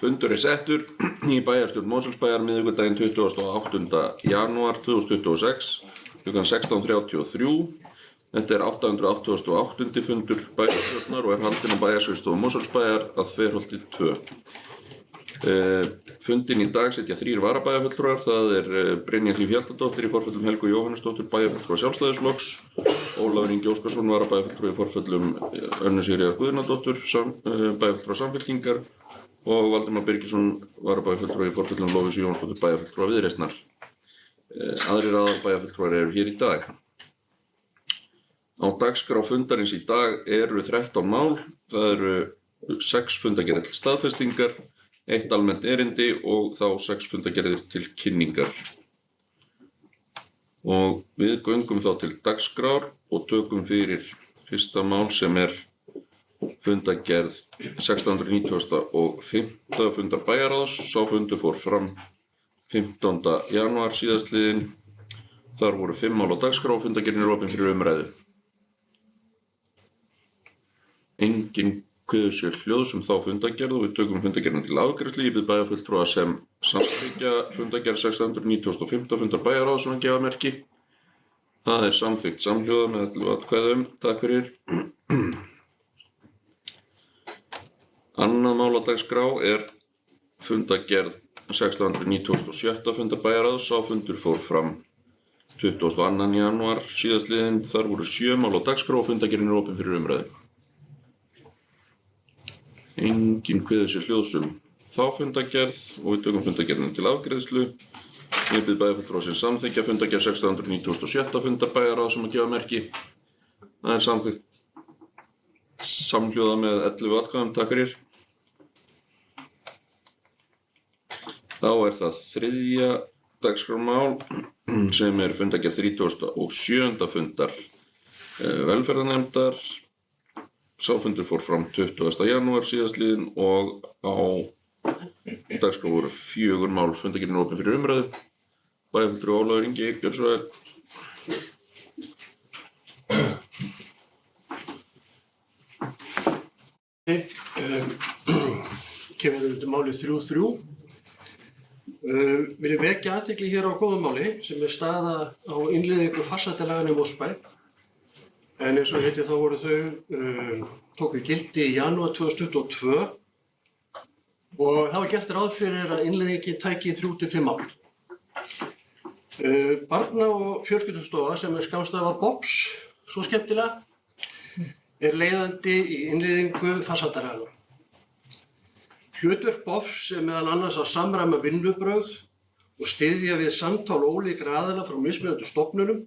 Fundur settur í bæjarstjórn Mosfellsbæjar miðvikudaginn 28. janúar 2026 kl. 16:33. Þetta er 888. fundur bæjarstjórnar og haldinn á bæjarskrifstofu Mosfellsbæjar að Þverholti 2. Fundinn í dag sitja 3 varabæjarfulltrúar, það er Brynja Hlíf Hjaltadóttir í forföllum Helgu Jóhannesdóttur bæjarfulltrúa Sjálfstæðisflokks, Ólafur Ingi Óskarsson varabæjarfulltrúi í forföllum Önnu Sigríðar Guðnadóttur bæjarfulltrúa Samfylkingar og Valdimar Birgisson varabæjarfulltrúi í forföllum Lovísu Jónsdóttur bæjarfulltrúa Viðreisnar. Aðrir aðalbæjarfulltrúar eru hér í dag. Á dagskrá fundarins í dag eru 13 mál, það eru 6 fundargerðir til staðfestingar, 1 almennt erindi og þá 6 fundargerðir til kynningar. Og við göngum þá til dagskrár og tökum fyrir fyrsta mál sem er fundargerð 695. fundar bæjarráðs. Sá fundur fór fram 15. janúar síðastliðinn. Þar voru 5 mál á dagskrá og fundargerðin er opin fyrir umræðu. Enginn kveður sér hljóðs þá fundargerð og við tökum fundargerðina til afgreiðslu. Ég bið bæjarfulltrúa sem samþykkja fundargerð 695. fundar bæjarráðs að gefa merki. Það er samþykkt samhljóða með 11 atkvæðum. Takk fyrir. Annað mál á dagskrá er fundargerð 697. fundar bæjarráðs. Sá fundur fór fram 22. janúar síðastliðinn. Þar voru 7 mál á dagskrá og fundargerðin er opin fyrir umræðu. Enginn kveður sér hljóðs þá fundargerð og við tökum fundargerðina til afgreiðslu. Ég bið bæjarfulltrúa sem samþykkja fundargerð 697. fundar bæjarráðs að gefa merki. Það er samþykkt samhljóða með 11 atkvæðum. Takk fyrir. Þá er það 3. dagskrármál sem er fundargerð 37. fundar velferðarnefndar. Sá fundur fór fram 20. janúar síðastliðinn og á dagskrá voru 4 mál. Fundargerðin er opin fyrir umræðu. Bæjarfulltrúi Ólafur Ingi, gjörðu svo vel. Kemur þetta málið 3.3. Vil ég vekja athygli hér á góðu máli sem er staða á innleiðingu farsældarlaganna í Mosfellsbæ. En eins og þá voru tóku gildi í janúar 2022 og það var gert ráð fyrir að innleiðingin tæki 3 til 5 ár. Barna- og fjölskyldustofa sem er skammstafa BOPS, svo skemmtilega, er leiðandi í innleiðingu farsældarlaganna. Hlutverk BOPS er meðal annars að samræma vinnubrögð og styðja við samtal ólíkra aðila frá mismunandi stofnunum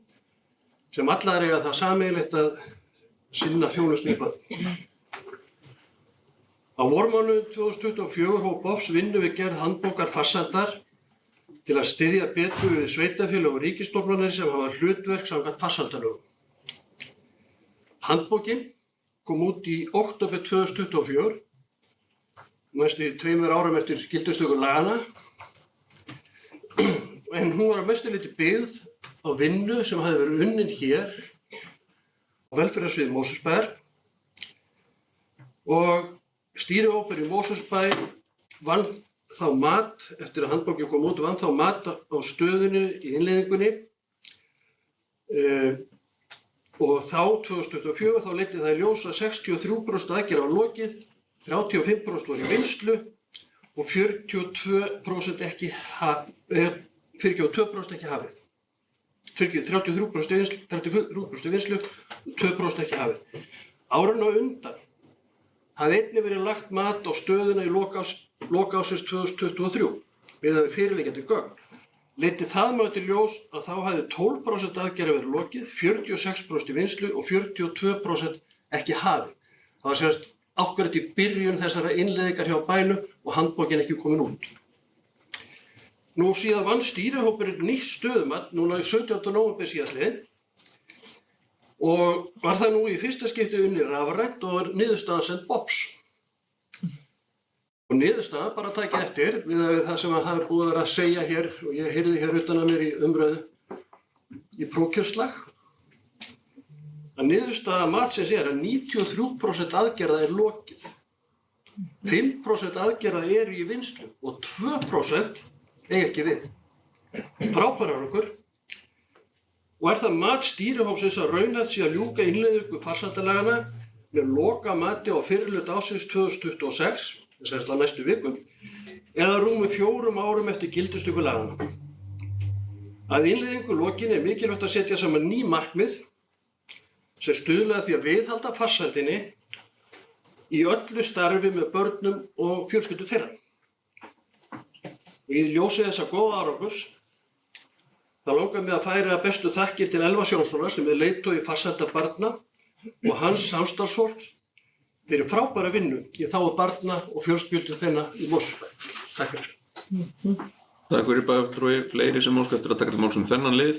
sem allar eiga það sameiginlegt að sinna þjónustu við börn. Á vormánuðum 2024 hóf BOPS vinnu við gerð handbókar farsældar til að styðja betur við sveitarfélög og ríkisstofnanir sem hafa hlutverk samkvæmt farsældarlögum. Handbókin kom út í október 2024, næstu 2 árum eftir gildistöku laganna, en hún var að mestu leyti byggð á vinnu sem hafði verið unnin hér á velferðarsviði Mosfellsbæjar og stýrihópur í Mosfellsbæ vann þá mat, eftir að handbókin kom út, vann þá mat á stöðunni í innleiðingunni og þá 2024 þá leiddi það í ljós að 63% aðgerða var lokið, 35% voru í vinnslu og 42% ekki hafið. 33% í vinnslu og 2% ekki hafið. Árinu á undan hafði einnig verið lagt mat á stöðuna í lok ársins 2023 við að við fyrirliggjandi gögn. Leiddi það mat í ljós að þá hafði 12% aðgerða verið lokið, 46% í vinnslu og 42% ekki hafið. Það var semst akkúrat í byrjun þessara innleiðingar hjá bænum og handbókin ekki komin út. Nú síðan vann stýrihópurinn nýtt stöðumat núna í 17. nóvember síðastliðinn og var það nú í fyrsta skipti unnið rafrænt og niðurstaðan send BOPS. Og niðurstaðan, bara takið eftir, við það sem það er búið að segja hér og ég heyrði hér utan að mér í umræðu í prófkjörslag, að niðurstaða matsins er að 93% aðgerða er lokið. 5% aðgerða eru í vinnslu og 2% eiga ekki við. Frábær árangur. Og það mat stýrihópsins að raunhæft sé að ljúka innleiðingu farsældarlaganna með lokamati á fyrri hluta ársins 2026, þess að næstu vikum, eða rúmum 4 árum eftir gildistöku laganna. Að innleiðingu lokinni er mikilvægt að setja saman ný markmið sem stuðla að því að viðhalda farsældinni í öllu starfi með börnum og fjölskyldu þeirra. Í ljósi þessa góða árangurs þá langar mig að færa bestu þakkir til Elva Sjónssonar sem er leiðtogi farsældar barna og hans samstarfsfólks fyrir frábæra vinnu í þágu barna og fjölskyldu þeirra í Mosfellsbæ. Takk fyrir. Takk fyrir bæjarfulltrúi. Fleiri sem óska eftir að taka til máls þennan lið?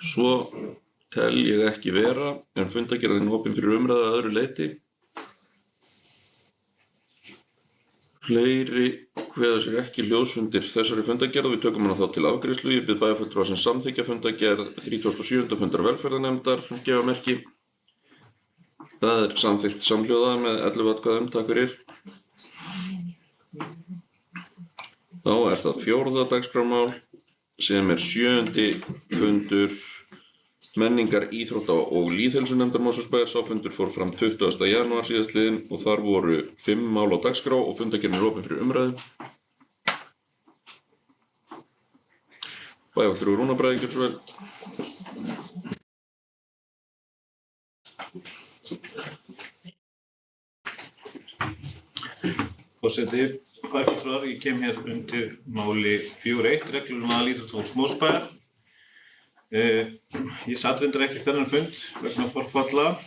Svo tel ég ekki vera, en fundargerðin opin fyrir umræðu að öðru leyti. Fleiri kveða sér ekki hljóðs undir þessari fundargerð og við tökum hana þá til afgreiðslu. Ég bið bæjarfulltrúa sem samþykkja fundargerð 37. fundar velferðarnefndar gefa merki. Það er samþykkt samhljóða með 11 atkvæðum. Takk fyrir. Þá er það 4. dagskrármál sem er 7. fundur menningar, íþrótta og lýðheilsunefndar Mosfellsbæjar. Sá fundur fór fram 20. janúar síðastliðinn og þar voru 5 mál á dagskrá og fundargerðin er opin fyrir umræðu. Bæjarfulltrúi Rúnar Bragi, gjörðu svo vel. Forseti, bæjarfulltrúar, ég kem hér undir máli 4.1 reglur um aðal-íþróttahús Mosfellsbæjar. Ég satt reyndar ekki þennan fund vegna forfalla,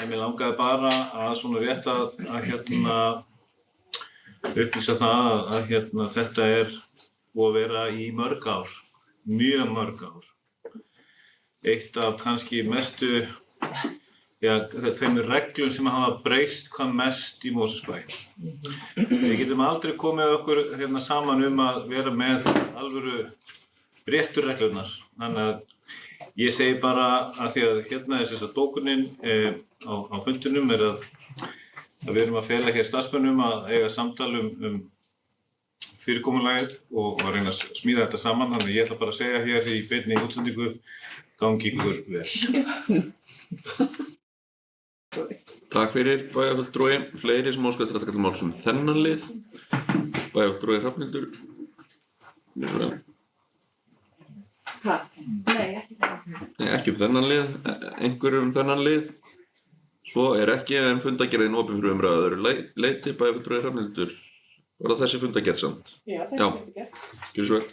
en mér langaði bara að svona rétt að upplýsa það að þetta er búið að vera í mörg ár, mjög mörg ár. Eitt af kannski mestu, þeim reglum sem hafa breyst hvað mest í Mosfellsbæ. Við getum aldrei komið okkur saman að vera með alvöru réttu reglurnar. Þannig að ég segi bara að því að er þess að dókunin á fundinum er að við erum að fela hér starfsmönnum að eiga samtal um fyrirkomulagið og reyna að smíða þetta saman. Þannig að ég ætla bara að segja hér í beinni útsendingu, gangi ykkur vel. Takk fyrir bæjarfulltrúi. Fleiri sem óska eftir að taka til máls þennan lið? Bæjarfulltrúi Hrafnhildur. Nei, ekki þennan. Nei, ekki þennan lið. Einhverju þennan lið? Svo er ekki, en fundargerðin opin fyrir umræðu að öðru leyti. Bæjarfulltrúi Hrafnhildur. Var það þessi fundargerð samt? Já, þessi fundargerð. Gjörðu svo vel.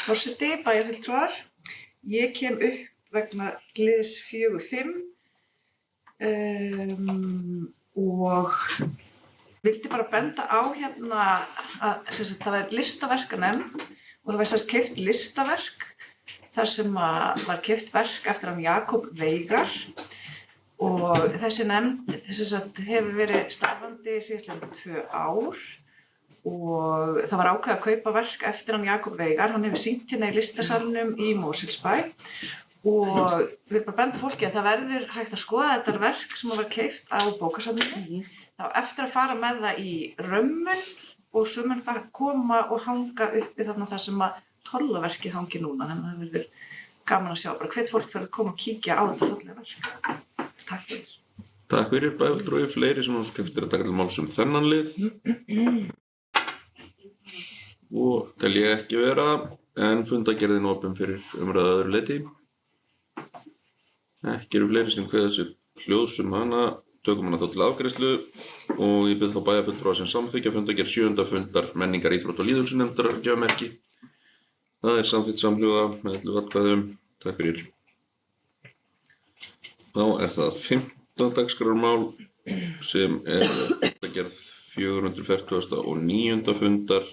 Forseti, bæjarfulltrúar. Ég kem upp vegna liðs 4.5 og vildi bara benda á að það var listaverkanefnd og það var keypt listaverk þar sem var keypt verk eftir hann Jakob Veigar og þessi nefnd hefur verið starfandi síðastliðin 2 ár og það var ákveðið að kaupa verk eftir hann Jakob Veigar. Hann hefur sýnt hérna í listasalnum í Mosfellsbæ og vil bara benda fólki að það verður hægt að skoða þetta verk sem var keypt á bókasafninu. Þá eftir að fara með það í römmun og svo mun það koma og hanga uppi þarna þar sem að tollaverkið hangi núna. Þannig að það verður gaman að sjá bara hvert fólk fyrir að koma og kíkja á þetta fallega verk. Takk fyrir. Takk fyrir bæjarfulltrúi. Fleiri sem óska eftir að taka til máls þennan lið? Og tel ég ekki vera, en fundargerðin opin fyrir umræðu að öðru leyti. Ekki eru fleiri sem kveða sér hljóðs hana. Tökum hana þá til afgreiðslu og ég bið þá bæjarfulltrúa sem samþykkja fundargerð 7. fundar menningar, íþrótta og lýðheilsunefndar að gefa merki. Það er samþykkt samhljóða með 11 atkvæðum. Takk fyrir. Þá er það 5. dagskrármál sem er fundargerð 449. fundar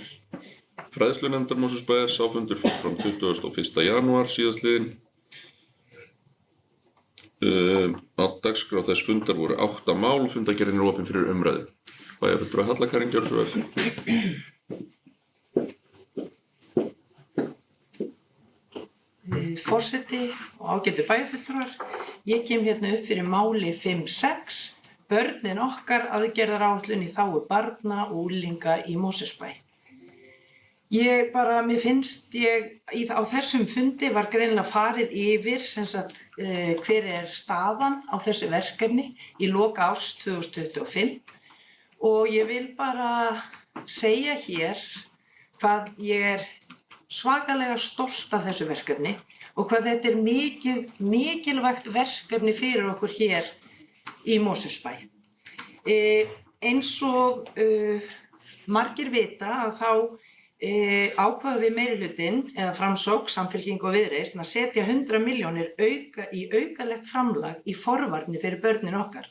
fræðslunefndar Mosfellsbæjar. Sá fundur fór fram 21. janúar síðastliðinn. Á dagskrá þess fundar voru 8 mál og fundargerðin er opin fyrir umræðu. Bæjarfulltrúi Halla Karin, gjörðu svo vel. forseti og ágætu bæjarfulltrúar. Ég kem hérna upp fyrir máli 5.6, börnin okkar aðgerðaráætlun í þágu barna og unglinga í Mosfellsbæ. Mér finnst á þessum fundi var greinilega farið yfir hver staðan á þessu verkefni í lok árs 2025 og ég vil bara segja hér hvað ég svakalega stolt af þessu verkefni og hvað þetta mikilvægt verkefni fyrir okkur hér í Mosfellsbæ. Eins og margir vita að þá ákváðum við meirihlutinn eða Framsókn, Samfylking og Viðreisn að setja 100 milljónir í aukalegt framlag í forvarnir fyrir börnin okkar.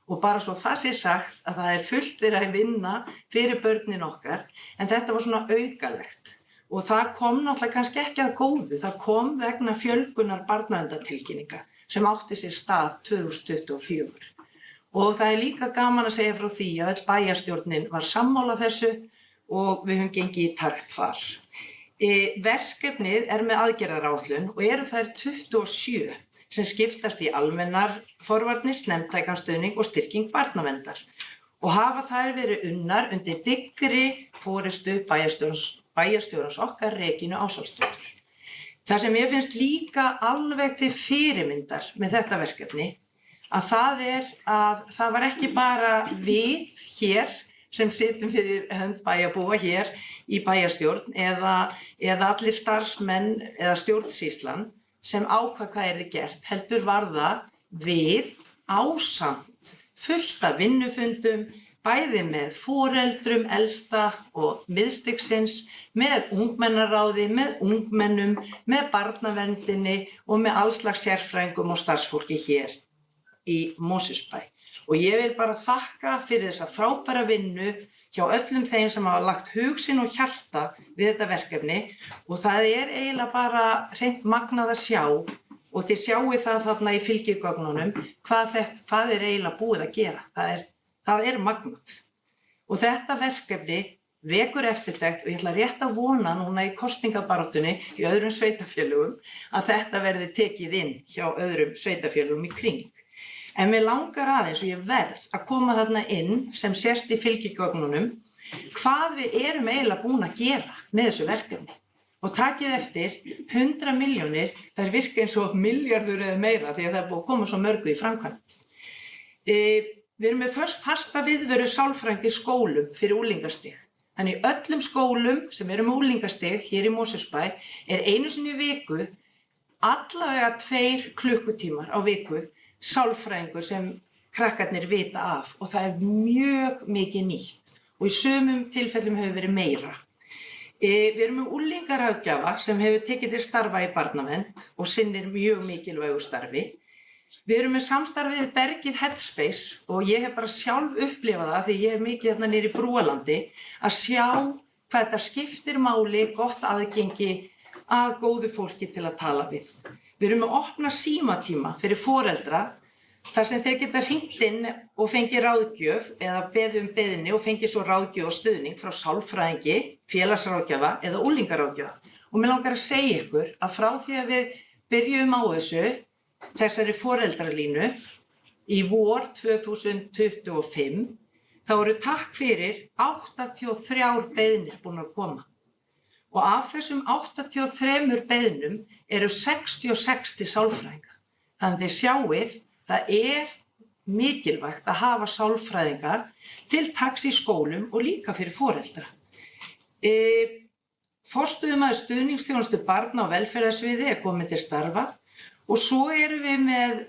Og bara svo það sé sagt að það fullt verið að vinna fyrir börnin okkar, en þetta var svona aukalegt. Og það kom náttúrulega kannski ekki að góðu, það kom vegna fjölgunar barnaverndartilkynninga sem átti sér stað 2024. Og það líka gaman að segja frá því að öll bæjarstjórnin var sammála þessu og við höfum gengið í takt þar. Verkefnið með aðgerðaráætlun og eru þær 27 sem skiptast í almennar forvarnir, snemmtækan stuðning og styrking barnaverndar og hafa þær verið unnar undir dyggri forystu bæjarstjórans okkar Regínu Ásvaldsdóttur. Það sem ég finnst líka alveg til fyrirmyndar með þetta verkefni að það var ekki bara við hér sem sitjum fyrir hönd bæjarbúa hér í bæjarstjórn eða allir starfsmenn eða stjórnsýslan sem ákvað hvað yrði gert, heldur var það við ásamt fullt af vinnufundum, bæði með foreldrum, elsta og miðstigsins, með ungmennaráði, með ungmennum, með barnaverndinni og með allslags sérfræðingum og starfsfólki hér í Mosfellsbæ. Og ég vil bara þakka fyrir þessa frábæra vinnu hjá öllum þeim sem hafa lagt hug sinn og hjarta við þetta verkefni og það eiginlega bara hreint magnað að sjá og þið sjáið það þarna í fylgigögnunum hvað eiginlega búið að gera. Það magnað. Og þetta verkefni vekur eftirtekt og ég ætla rétt að vona núna í kosningabaráttunni í öðrum sveitarfélögum að þetta verði tekið inn hjá öðrum sveitarfélögum í kring. En mér langar aðeins og ég verð að koma þarna inn sem sést í fylgigögnunum hvað við erum eiginlega búin að gera með þessu verkefni. Og takið eftir 100 milljónir, þær virka eins og milljarður eða meira því að það búið að koma svo mörgu í framkvæmd. Við erum með fasta viðveru sálfræðinga í skólum fyrir unglingastig. Þannig í öllum skólum sem eru með unglingastig hér í Mosfellsbæ einu sinni í viku, allavega 2 klukkutímar á viku, sálfræðingur sem krakkarnir vita af og það mjög mikið nýtt og í sumum tilfellum hefur verið meira. Við erum með unglingaráðgjafa sem hefur tekið til starfa í barnavernd og sinnir mjög mikilvægu starfi. Við erum með samstarfið Bergið Headspace og ég hef bara sjálf upplifað það því ég mikið hérna niður í Brúalandi að sjá hvað þetta skiptir máli gott aðgengi að góðu fólki til að tala við. Við erum með opna símatíma fyrir foreldra þar sem þeir geta hringt inn og fengið ráðgjöf eða beðið beiðni og fengið svo ráðgjöf og stuðning frá sálfræðingi, félagsráðgjafa eða unglingaráðgjafa. Og mér langar að segja ykkur að frá því að við byrjuðum á þessari foreldralínu í vor 2025 þá voru takk fyrir 83 beiðnir búin að koma. Og af þessum 83 beiðnum eru 66 til sálfræðinga. Þannig þið sjáið, það mikilvægt að hafa sálfræðinga til taks í skólum og líka fyrir foreldra. Forstöðumaður stuðningsþjónustu barna á velferðarsviði kominn til starfa og svo erum við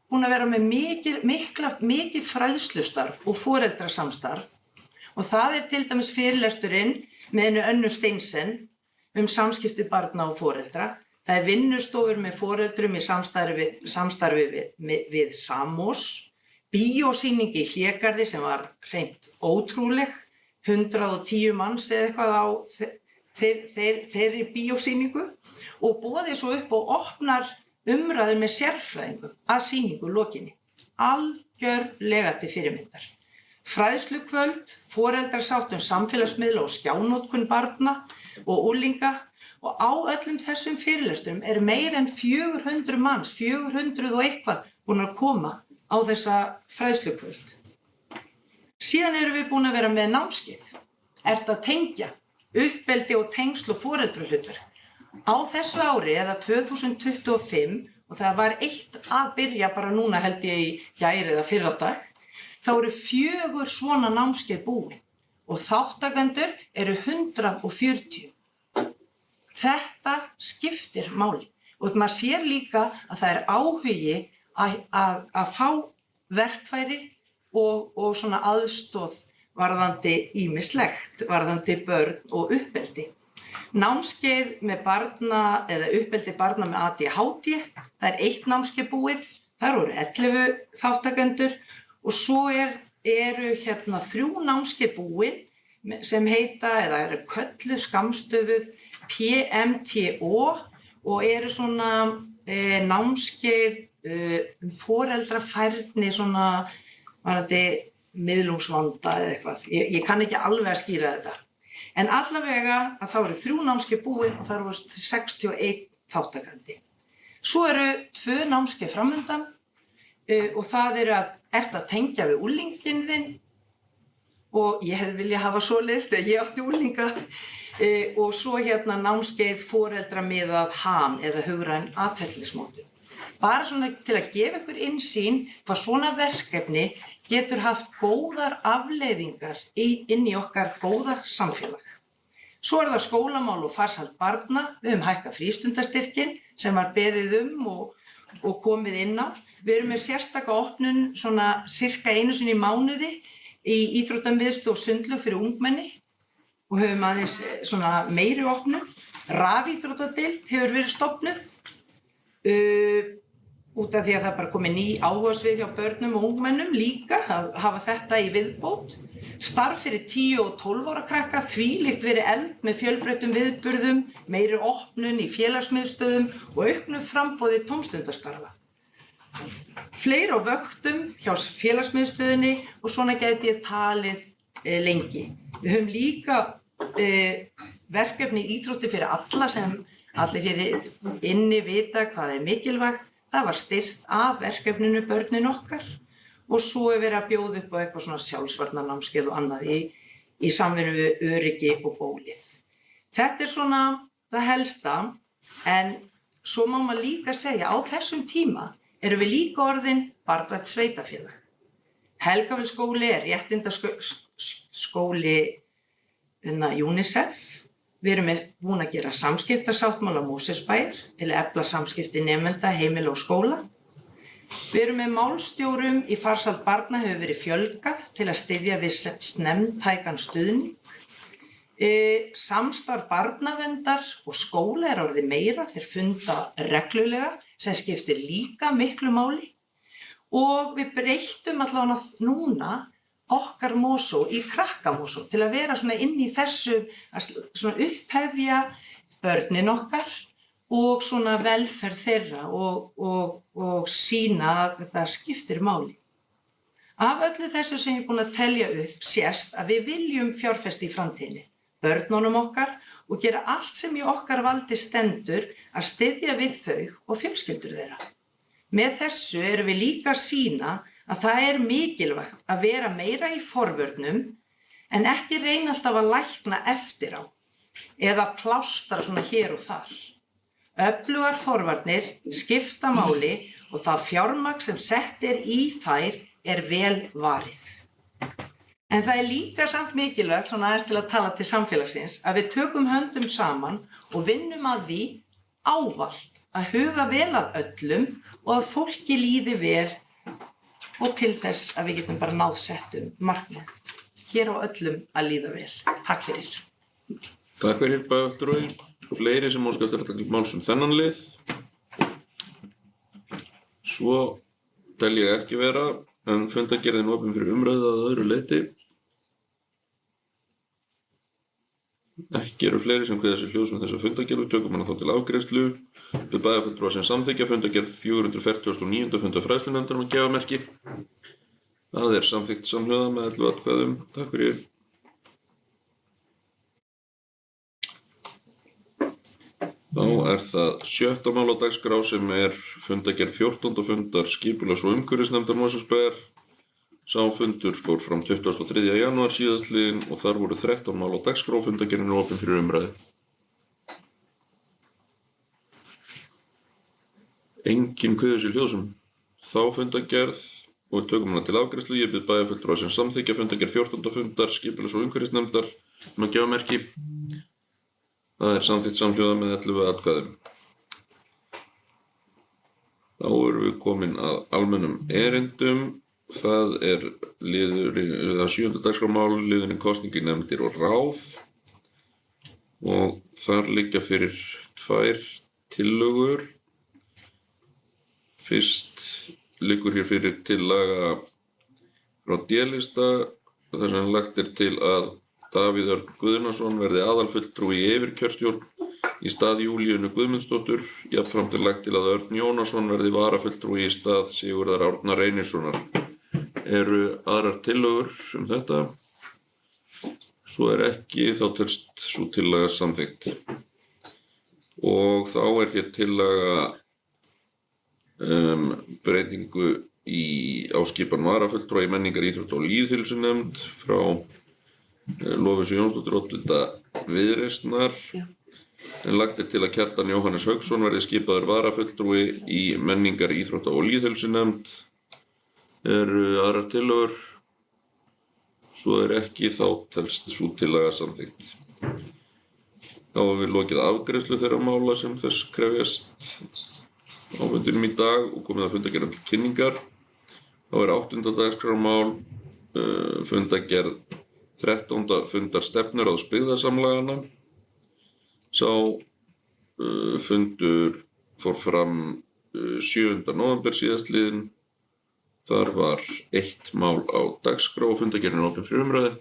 búin að vera með mikið fræðslustarf og foreldrasamstarf og það til dæmis fyrirlesturinn með Önnu Steinsen samskipti barna og foreldra. Það vinnustofur með foreldrum í samstarfi við Samos, bíósýning í Hlégarði sem var hreint ótrúleg, 110 manns eða eitthvað á þeirri bíósýningu og boðið svo upp og opnar umræður með sérfræðingum að sýningu lokinni. Algjörlega til fyrirmyndar. Fræðslukvöld, foreldrasátt samfélagsmiðla og skjánotkun barna og unglinga Og á öllum þessum fyrirlestrum eru meira en 400 manns, 400 og eitthvað, búin að koma á þessa fræðslukvöld. Síðan erum við búin að vera með námskeið. Ertu að tengja uppeldi og tengsl og foreldrahlutverk. Á þessu ári, eða 2025, og það var eitt að byrja bara núna held ég í gær eða fyrradag, þá eru 4 svona námskeið búin og þáttakendur eru 140. Þetta skiptir máli og maður sér líka að það er áhugi að fá verkfæri og svona aðstoð varðandi ýmislegt, varðandi börn og uppeldi. Námskeið með barna eða uppeldi barna með ADHD, það er 1 námskeið búið, þar voru 11 þáttakendur og svo eru 3 námskeið búin sem heita eða eru kölluð skammstöfuð PMTO og eru svona námskeið foreldrafærni svona varðandi miðlungsvanda eða eitthvað. Ég kann ekki alveg að skýra þetta. En allavega að þá eru 3 námskeið búin og þar voru 61 þáttakandi. Svo eru 2 námskeið framundan og það eru ertu að tengja við úlinginn þinn og ég hefði viljað hafa svoleiðis þegar ég átti úlinga og svo námskeið foreldramiðað HAM eða hugræn atferlismótun. Bara svona til að gefa ykkur innsýn hvað svona verkefni getur haft góðar afleiðingar inn í okkar góða samfélag. Svo það skólamál og farsæld barna, við höfum hækkað frístundastyrkinn sem var beðið og komið inn á. Við erum með sérstaka opnun svona sirka 1 sinni í mánuði í íþróttamiðstöð og sundlaug fyrir ungmenni og höfum aðeins svona meiri opnun. Rafíþróttadeild hefur verið stofnuð út af því að það bara komið ný áhugasvið hjá börnum og ungmennum líka að hafa þetta í viðbót. Starf fyrir 10 og 12 ára krakka þvílíkt verið eflt með fjölbreyttum viðburðum, meiri opnun í félagsmiðstöðum og auknu framboði tómstundastarfa. Fleiri á vöktum hjá félagsmiðstöðinni og svona gæti ég talið lengi. Við höfum líka verkefni íþróttir fyrir alla sem allir hér inni vita hvað mikilvægt. Það var styrkt af verkefninu börnin okkar og svo verið að bjóða upp á eitthvað svona sjálfsvarnarnámskeið og annað í samvinnu við öryggi og bólið. Þetta svona það helsta en svo má maður líka segja á þessum tíma erum við líka orðin barnvænt sveitafélag. Helgafellsskóli réttindaskóli UNICEF. Við erum búin að gera samskiptasáttmála Mosfellsbæjar til að efla samskipti nemenda, heimila og skóla. Við erum með málstjórum í farsæld barna hefur verið fjölgað til að styðja við snemmtækan stuðning. Samstarf barnaverndar og skóla orðið meira, þeir funda reglulega sem skiptir líka miklu máli. Og við breyttum allavega núna okkar Mosó í krakkamosó til að vera svona inn í þessu, svona upphefja börnin okkar og svona velferð þeirra og sýna að þetta skiptir máli. Af öllu þessu sem ég búin að telja upp sést að við viljum fjárfesta í framtíðinni, börnunum okkar og gera allt sem í okkar valdi stendur að styðja við þau og fjölskyldur þeirra. Með þessu erum við líka að sýna að það mikilvægt að vera meira í forvörnum en ekki reyna alltaf að lækna eftir á eða plástra svona hér og þar. Öflugar forvarnir skipta máli og það fjármagn sem sett í þær vel varið. En það líka samt mikilvægt, svona aðeins til að tala til samfélagsins, að við tökum höndum saman og vinnum að því ávallt að huga vel að öllum og að fólki líði vel og til þess að við getum bara náð settum markmið. Hér á öllum að líða vel. Takk fyrir. Takk fyrir, Bæjarfulltrúi. Fleiri sem óska eftir að taka til máls þennan lið. Svo tel ég ekki vera, en fundargerðin opin fyrir umræðu að öðru leyti. Ekki eru fleiri sem kveða sér hljóðs með þessa fundargerð, tökum hana þá til afgreiðslu. Við bæjarfulltrúa sem samþykkja fundargerð 449. fundar fræðslunefndar um gjafamerki. Það samþykkt samhljóða með 11 atkvæðum. Takk fyrir. Þá það 7. mál á dagskrá sem fundargerð 14. fundar skipulags- og umhverfisnefndar Mosfellsbæjar. Sá fundur fór fram 23. janúar síðastliðinn og þar voru 13 mál á dagskrá og fundargerðin opin fyrir umræðu. Enginn kveður sér hljóðsum. Þá fundargerð og tökum hana til afgreiðslu. Ég bið bæjarfulltrúa sem samþykkja fundargerð 14. fundar skipulags- og umhverfisnefndar að gefa merki. Það samþykkt samhljóða með 11 atkvæðum. Þá erum við komin að almennum erindum. Það liður 7. dagskrármál, liðurinn kosningi, nefndir og ráð. Og þar liggja fyrir 2 tillögur. Fyrst liggur hér fyrir tillaga frá D-lista þar sem lagt til að Davíð Örn Guðnason verði aðalfulltrúi í yfirkjörstjórn í stað Júlíu Guðmundsdóttur. Jafnframt lagt til að Örn Jónasson verði varafulltrúi í stað Sigurðar Árna Reynissonar. Eru aðrar tillögur þetta? Svo ekki, þá telst sú tillaga samþykkt. Og þá hér tillaga breytingu á skipan varafulltrúa í menningar, íþrótta og lýðheilsunefnd frá Lovísu Jónsdóttur, oddvita Viðreisnar. En lagt til að Kjartan Jóhannes Hauksson verði skipaður varafulltrúi í menningar, íþrótta og lýðheilsunefnd. Eru aðrar tillögur? Svo ekki, þá telst sú tillaga samþykkt. Þá höfum við lokið afgreiðslu þeirra mála sem þess krefjast á fundinum í dag og komið að fundargerðum til kynningar. Þá 8. dagskrármál, fundargerð 13. fundar stefnuráðs byggðasamlagana. Sá fundur fór fram 7. nóvember síðastliðinn. Þar var 1 mál á dagskrá og fundargerðin opin fyrir umræðu.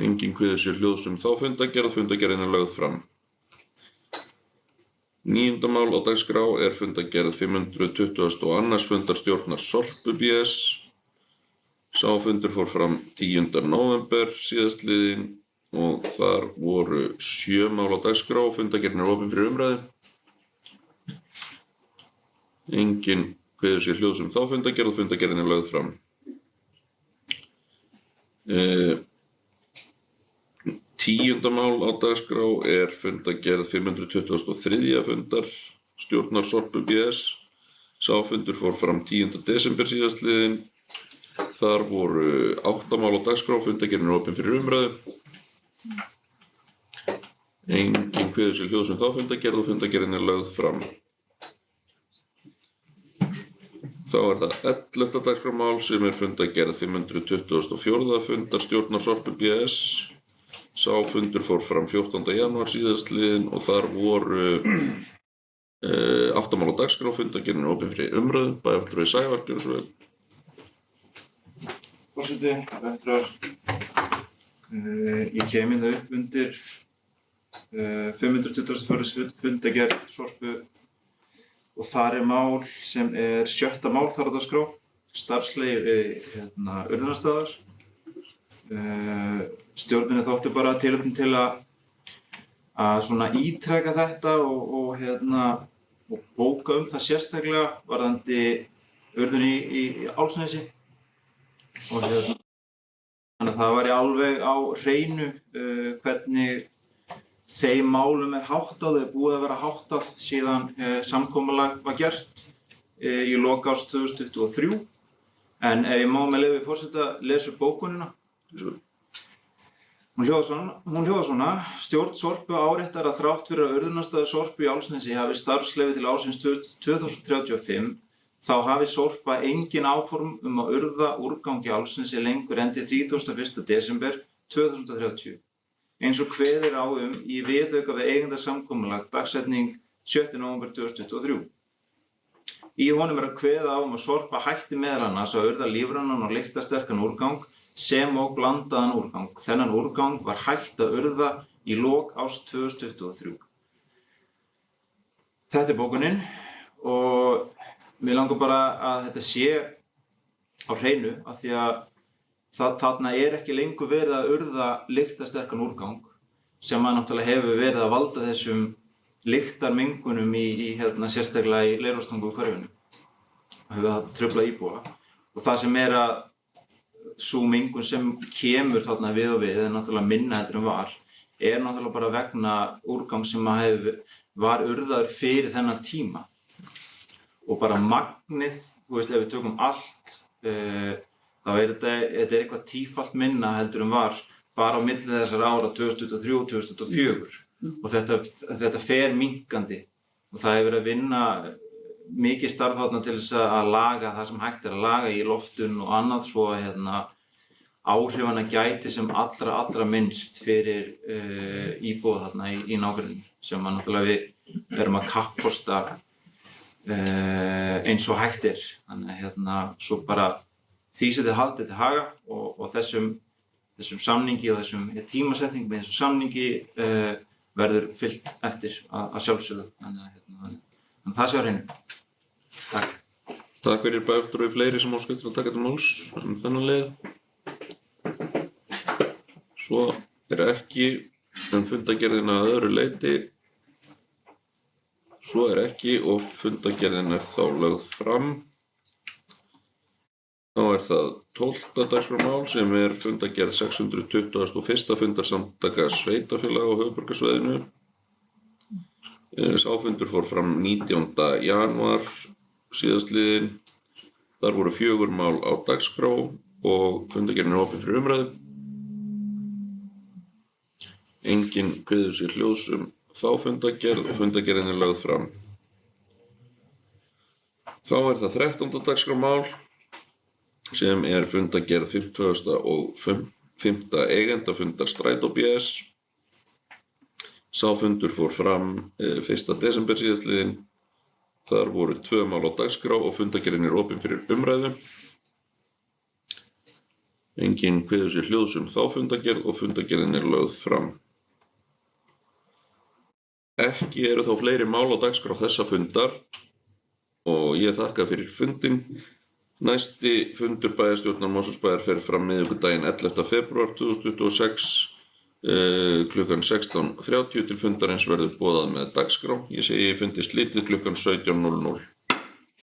Enginn kveður sér hljóðsum þá fundargerðin lögð fram. 9. mál á dagskrá fundargerð 522. fundar stjórnar Sorpu BS. Sá fundur fór fram 10. nóvember síðastliðinn og þar voru 7 mál á dagskrá og fundargerðin opin fyrir umræðu. Enginn kveður sér hljóðsum þá fundargerð og fundargerðin lögð fram. 10. mál á dagskrá fundargerð 523. fundar stjórnar Sorpu BS. Sá fundur fór fram 10. desember síðastliðinn. Þar voru 8 mál á dagskrá og fundargerðin opin fyrir umræðu. Enginn kveður sér hljóðsum þá fundargerð og fundargerðin lögð fram. Þá það 11. dagskrármál sem fundargerð 524. fundar stjórnar Sorpu BS. Sá fundur fór fram 14. janúar síðastliðinn og þar voru 8 mál á dagskrá, fundargerðin opin fyrir umræðu. Bæjarfulltrúi Sævar, gjörðu svo vel. Forseti, bæjarfulltrúar. Ég kem inn upp undir 524. fundargerð Sorpu og þar mál sem 7. mál þar á dagskrá, starfsleyfi urðunarstaðar. Stjórninni þótti bara tilefni til að svona ítreka þetta og bóka það sérstaklega varðandi urðun í Álfsnesi. Og þannig að það væri alveg á hreinu hvernig þeim málum háttað, búið að vera háttað síðan samkomulag var gert í lok árs 2023. En ef ég má með leyfi forseta lesa upp bókunina. Hún hljóðar svona: Stjórn Sorpu áréttar að þrátt fyrir að urðunarstaður Sorpu í Álfsnesi hafi starfsleyfi til ársins 2035, þá hafi Sorpa engin áform að urða úrgang í Álfsnesi lengur en til 31. desember 2030. Eins og kveðið á í viðauka við eigendasamkomulag dagsetning 7. nóvember 2023. Í honum að kveða á að Sorpa hætti meðal annars að urða lífrænan og lyktarsterkan úrgang sem og blandaðan úrgang. Þennan úrgang var hætt að urða í lok árs 2023. Þetta bókunin og mér langar bara að þetta sé á hreinu af því að þarna ekki lengur verið að urða lyktarsterkan úrgang. sem að náttúrulega hefur verið að valda þessum lyktarmengunum í sérstaklega í Leirvogstungu og hverfinu og hefur það truflað íbúa. Og það sem að sú mengun sem kemur þarna við og við er náttúrulega minna heldur en var, er náttúrulega bara vegna úrgang sem var urðaður fyrir þennan tíma. Og bara magnið, ef við tökum allt, þá þetta eitthvað tífalt minna heldur en var bara á milli þessar ára 2023 og 2024. Og þetta fer minnkandi og það hefur verið að vinna mikið starf þarna til þess að laga það sem hægt að laga í loftun og annað svo að áhrifana gæti sem allra minnst fyrir íbúa þarna í nágrenninu sem að náttúrulega við erum að kappkosta eins og hægt er. Þannig svo bara því sem þið haldið til haga og þessum samningi og þessum tímasetning með þessum samningi verður fylgt eftir að sjálfsögðu. Þannig það sé á hreinu. Takk. Takk fyrir bæjarfulltrúi fleiri sem óska eftir að taka til máls þennan leið. Svo ekki fundargerðina að öðru leyti. Svo ekki og fundargerðin þá lögð fram. Þá það 12. dagskrármál sem fundargerð 621. fundarsamtaka sveitarfélaga á höfuðborgarsvæðinu. Sá fundur fór fram 19. janúar síðastliðinn. Þar voru 4 mál á dagskrá og fundargerðin opin fyrir umræðu. Enginn kveður sér hljóðs þá fundargerð og fundargerðin lögð fram. Þá það 13. dagskrármál sem fundargerð 50. og 5. eigendafundar Strætó BS. Sá fundur fór fram 1. desember síðastliðinn. Þar voru 2 mál á dagskrá og fundargerðin opin fyrir umræðu. Enginn kveður sér hljóðs þá fundargerð og fundargerðin lögð fram. Ekki eru þó fleiri mál á dagskrá þessa fundar og ég þakka fyrir fundinn. Næsti fundur bæjarstjórnar Mosfellsbæjar fer fram miðvikudaginn 11. febrúar 2026 klukkan 16:30 til fundarins verður boðað með dagskrá. Ég segi fundi slitið klukkan 17:00.